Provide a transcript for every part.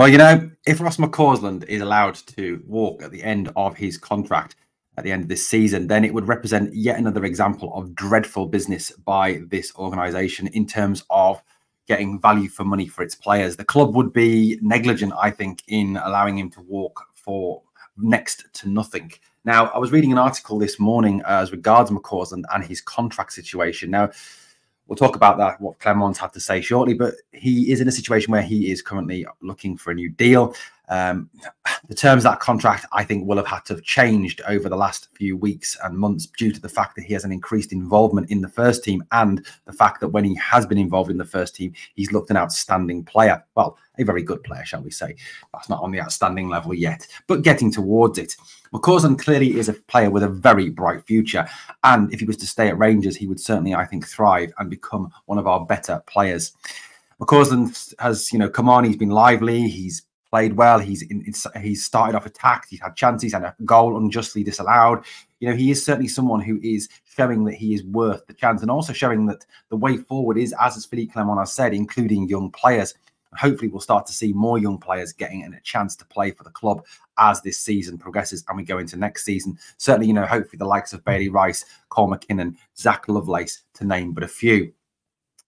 Well, you know, if Ross McAusland is allowed to walk at the end of his contract at the end of this season, then it would represent yet another example of dreadful business by this organisation in terms of getting value for money for its players. The club would be negligent, I think, in allowing him to walk for next to nothing. Now, I was reading an article this morning as regards McAusland and his contract situation. Now, we'll talk about that, what Clermont's had to say shortly, but he is in a situation where he is currently looking for a new deal. The terms of that contract, I think, will have had to have changed over the last few weeks and months due to the fact that he has an increased involvement in the first team and the fact that when he has been involved in the first team, he's looked an outstanding player. Well, a very good player, shall we say. That's not on the outstanding level yet, but getting towards it. McAusland clearly is a player with a very bright future. And if he was to stay at Rangers, he would certainly, I think, thrive and become one of our better players. McAusland has, come on, he's been lively, he's played well, he's started off attacked, he's had chances, he's had a goal unjustly disallowed. He is certainly someone who is showing that he is worth the chance and also showing that the way forward is, as Philippe Clermont has said, including young players. Hopefully we'll start to see more young players getting a chance to play for the club as this season progresses and we go into next season. Certainly, hopefully the likes of Bailey Rice, Cole McKinnon, Zach Lovelace, to name but a few.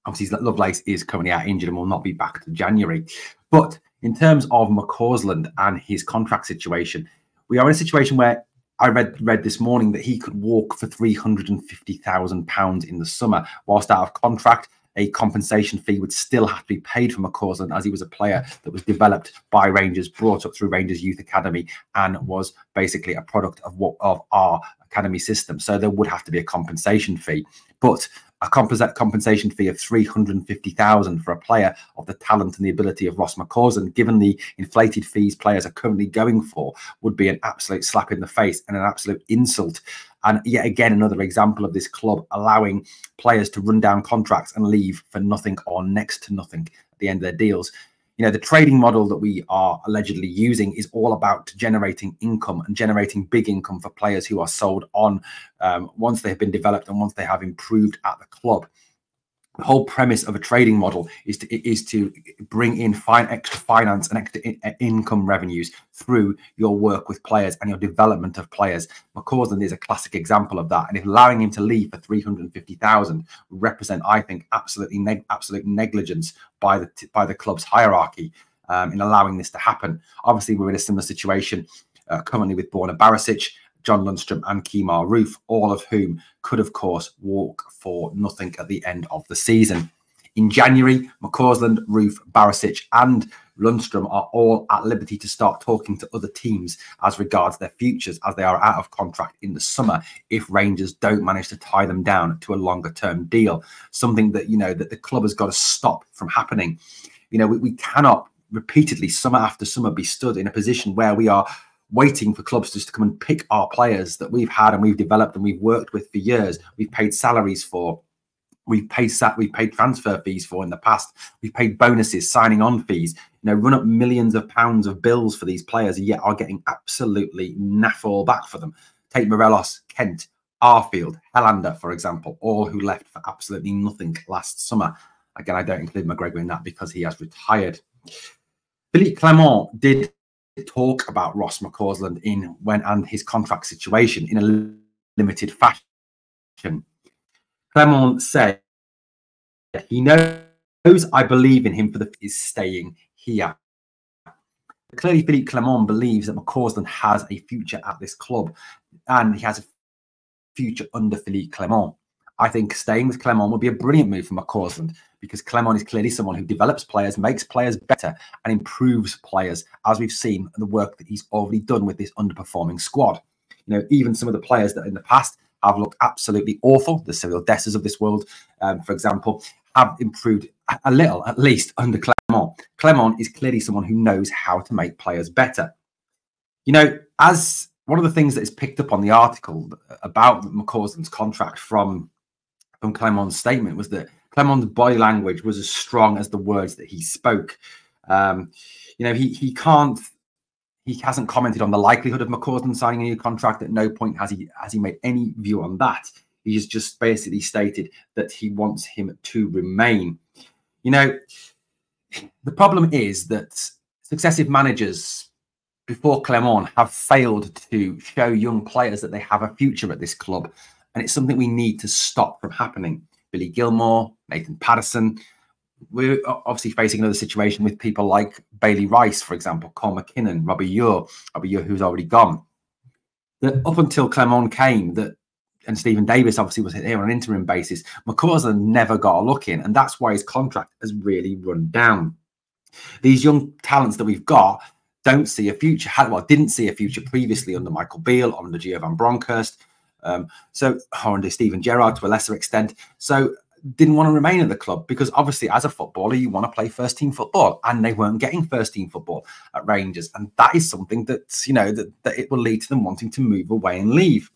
Obviously, Lovelace is currently out injured and will not be back to January. But in terms of McAusland and his contract situation, we are in a situation where I read this morning that he could walk for £350,000 in the summer whilst out of contract. A compensation fee would still have to be paid for McAusland as he was a player that was developed by Rangers, brought up through Rangers Youth Academy and was basically a product of our academy system. So there would have to be a compensation fee. But a compensation fee of £350,000 for a player of the talent and the ability of Ross McAusland, given the inflated fees players are currently going for, would be an absolute slap in the face and an absolute insult. And yet again, another example of this club allowing players to run down contracts and leave for nothing or next to nothing at the end of their deals. The trading model that we are allegedly using is all about generating income and generating big income for players who are sold on once they have been developed and once they have improved at the club. The whole premise of a trading model is to bring in extra finance and extra income revenues through your work with players and your development of players. McAusland is a classic example of that. And if allowing him to leave for £350,000 would represent, I think, absolute negligence by the club's hierarchy in allowing this to happen. Obviously, we're in a similar situation currently with Borna Barisic, John Lundstrom and Kemar Roof, all of whom could, of course, walk for nothing at the end of the season. In January, McAusland, Roof, Barisic and Lundstrom are all at liberty to start talking to other teams as regards their futures as they are out of contract in the summer if Rangers don't manage to tie them down to a longer-term deal. Something that, that the club has got to stop from happening. We cannot repeatedly, summer after summer, be stood in a position where we are waiting for clubs just to come and pick our players that we've had and we've developed and we've worked with for years. We've paid salaries for, we've paid transfer fees for in the past. We've paid bonuses, signing on fees, run up millions of pounds of bills for these players and yet are getting absolutely naff all back for them. Take Morelos, Kent, Arfield, Helander, for example, all who left for absolutely nothing last summer. Again, I don't include McGregor in that because he has retired. Philippe Clermont did talk about Ross McAusland and his contract situation in a limited fashion. Clermont said he knows I believe in him is staying here. Clearly, Philippe Clermont believes that McAusland has a future at this club and he has a future under Philippe Clermont. I think staying with Clermont would be a brilliant move for McAusland because Clermont is clearly someone who develops players, makes players better and improves players, as we've seen the work that he's already done with this underperforming squad. Even some of the players that in the past have looked absolutely awful, the Searle of this world, for example, have improved a little, at least under Clermont. Clermont is clearly someone who knows how to make players better. As one of the things that is picked up on the article about McAusland's contract from Clermont's statement was that Clermont's body language was as strong as the words that he spoke. He hasn't commented on the likelihood of McAusland signing a new contract. At no point has he made any view on that. He's just basically stated that he wants him to remain. The problem is that Successive managers before Clement have failed to show young players that they have a future at this club. And it's something we need to stop from happening. Billy Gilmore, Nathan Patterson. We're obviously facing another situation with people like Bailey Rice, for example, Cole McKinnon, Robbie Ure who's already gone. That up until Clement came, and Stephen Davis obviously was here on an interim basis, McAusland never got a look in, and that's why his contract has really run down. These young talents that we've got don't see a future, didn't see a future previously under Michael Beale, under Gio van Bronckhorst, or under Stephen Gerrard to a lesser extent. So didn't want to remain at the club because obviously as a footballer, you want to play first team football, and they weren't getting first team football at Rangers. And that is something that's, that it will lead to them wanting to move away and leave.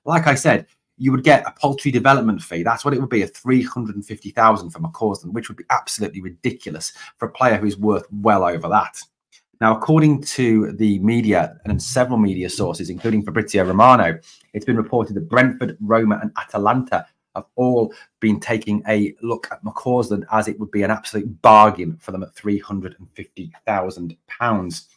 Like I said, you would get a paltry development fee. That's what it would be, a 350,000 for McAusland, which would be absolutely ridiculous for a player who's worth well over that. Now, according to the media and several media sources, including Fabrizio Romano, it's been reported that Brentford, Roma and Atalanta have all been taking a look at McAusland, as it would be an absolute bargain for them at £350,000.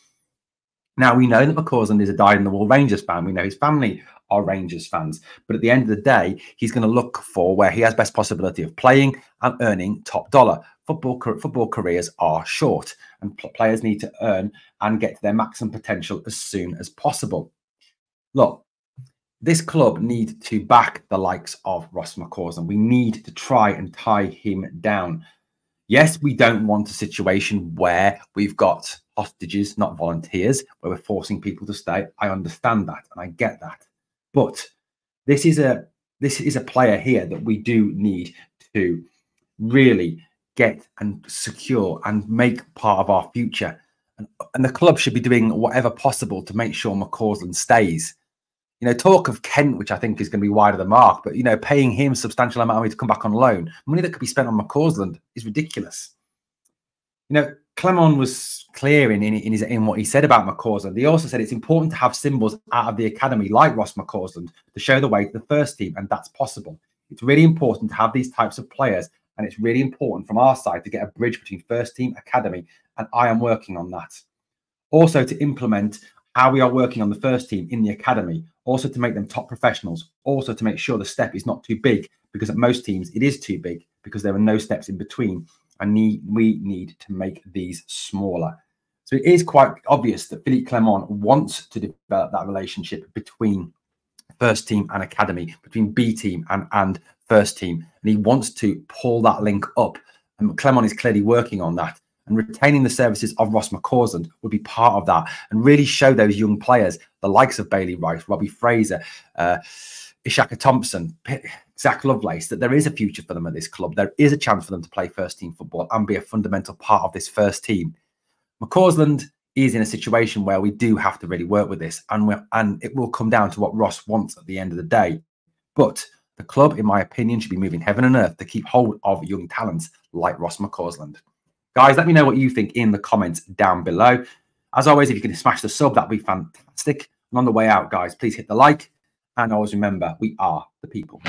Now, we know that McAusland is a dyed-in-the-wool Rangers fan. We know his family are Rangers fans. But at the end of the day, he's going to look for where he has best possibility of playing and earning top dollar. Football careers are short, and players need to earn and get to their maximum potential as soon as possible. Look, this club needs to back the likes of Ross McAusland. We need to try and tie him down. Yes, we don't want a situation where we've got hostages, not volunteers, where we're forcing people to stay. I understand that and I get that. But this is a player here that we do need to really get and secure and make part of our future. And the club should be doing whatever possible to make sure McAusland stays. Talk of Kent, which I think is going to be wide of the mark, but, paying him substantial amount of money to come back on loan, money that could be spent on McAusland, is ridiculous. Clement was clear in what he said about McAusland. He also said it's important to have symbols out of the academy like Ross McAusland to show the way to the first team, and that's possible. It's really important to have these types of players, and it's really important from our side to get a bridge between first team, academy, and I am working on that. Also to implement how we are working on the first team in the academy, also to make them top professionals, also to make sure the step is not too big, because at most teams it is too big because there are no steps in between, and we need to make these smaller. So it is quite obvious that Philippe Clement wants to develop that relationship between first team and academy, between B team and first team, and he wants to pull that link up, and Clement is clearly working on that. And retaining the services of Ross McAusland would be part of that, and really show those young players, the likes of Bailey Rice, Robbie Fraser, Ishaka Thompson, Zach Lovelace, that there is a future for them at this club. There is a chance for them to play first team football and be a fundamental part of this first team. McAusland is in a situation where we do have to really work with this, and it will come down to what Ross wants at the end of the day. But the club, in my opinion, should be moving heaven and earth to keep hold of young talents like Ross McAusland. Guys, let me know what you think in the comments down below. As always, if you can smash the sub, that'd be fantastic. And on the way out, guys, please hit the like. And always remember, we are the people.